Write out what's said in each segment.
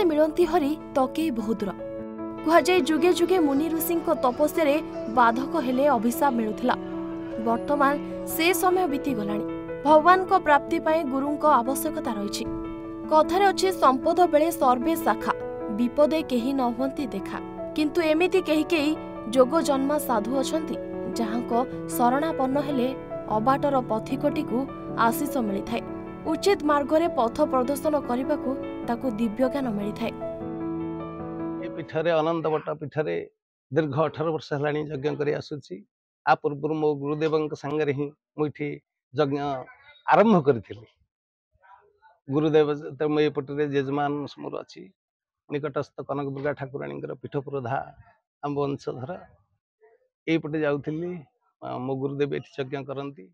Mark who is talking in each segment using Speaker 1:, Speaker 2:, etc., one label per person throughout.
Speaker 1: मिलती हरि तके बहुदूर कहुए जुगे जुगे मुनि ऋषि तपस्या बाधक हेले अभिशाप मिलुथिला। वर्तमान से समय बीती गलानी। भगवान को प्राप्ति पाए गुरु को आवश्यकता रही। कथारे अच्छी संपद बेले सर्वे शाखा विपदे केही न हुंती देखा। किंतु एमिति केही केही जोग जन्मा साधु अछंती जहां को शरणापन्न हेले अबाटर पथिकटी को आशीष मिली थाए। उचित मार्ग रे पथ प्रदर्शन करने को ताकू दिव्य ज्ञान मिली थाए।
Speaker 2: पीठरे अनंत बट पीठरे दीर्घ 18 वर्ष है यज्ञ कर आसुची। आ पूर्व मो गुरुदेव सांगे ही मुझे यज्ञ आरंभ करी। गुरुदेव मुझे जेजमान मोर अच्छी निकटस्थ कनक दुर्गा ठाकुराणी पीठ पुरोधा आम वंशधर यपटे जाऊली। मो गुरुदेव ये यज्ञ करती।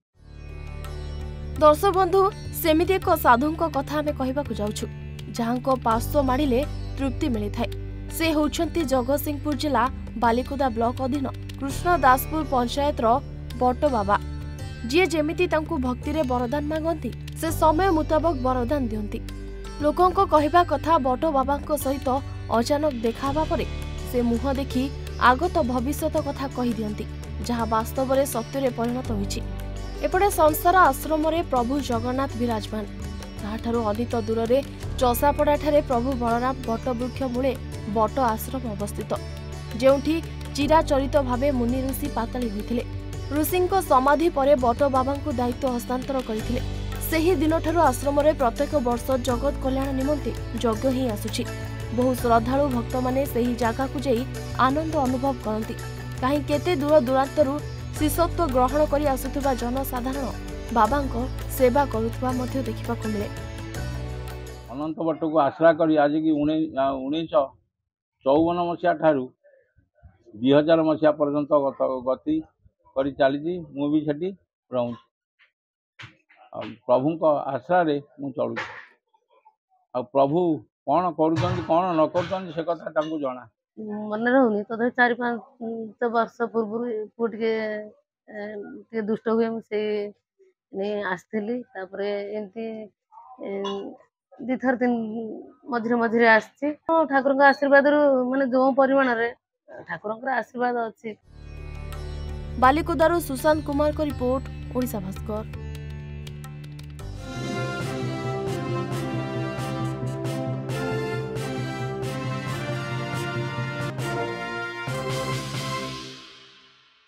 Speaker 1: दर्शक बंधु सेमिति एक साधु कथा आमे कहबाकू जाउछु जहां को पार्श्व माड़िले तृप्ति मिली थाए। से होउछंती जगतसिंहपुर जिला बालिकुदा ब्लॉक अधीन कृष्णदासपुर पंचायत बट बाबा जी जेमिति तांकु भक्ति रे वरदान मांगती से समय मुताबक वरदान दियंती। लोकों को कहबा कथा बट बाबा सहित अचानक देखाबा परे से मुह देखी आगत भविष्यत कथा कहि दियंती जहां वास्तव रे सत्य रे परिणत होईछि। एपटे संसार आश्रम रे प्रभु जगन्नाथ विराजमान। ताठारु अधिक दूर रे चसापड़ा ठारे प्रभु बलराम बट वृक्ष मूले बट आश्रम अवस्थित जेउठी चिराचरित भावे मुनि ऋषि पाताली होइथिले। ऋषिंको समाधि परे बट बाबा को दायित्व हस्तांतर करथिले। सेही दिन ठारु आश्रम रे प्रत्येक वर्ष जगत कल्याण निमंते यज्ञ ही आसुछि। बहु श्रद्धालु भक्त माने सेही जागा को जाई आनंद अनुभव करंती। काहे केते दूर दूरांतरु शिष्यत्व ग्रहण करी आसुथुबा जनसाधारण बाबांको सेवा करुथुबा मध्ये देखिबाकू मिले।
Speaker 3: अनंत बट को आश्रा करी आज की 1954 मसीहा ठारू 2000 मसीहा पर्यंत गति करी चली। मु भी सेठी रहूँ प्रभु को आश्रा रे मु चलू। आ प्रभु कौन कर कौन न कर से कथा तांकु जना
Speaker 4: मन रहूनी तो 4-5 वर्ष पूर्व टे दुष्ट हुए मुझे आसती। एमती 2-3 दिन मझे मझे आसी ठाकुर आशीर्वाद माने जो परिमाण रे ठाकुर आशीर्वाद अच्छी।
Speaker 1: बालिकुदारू सुशांत कुमार को रिपोर्ट, ओडिशा भास्कर।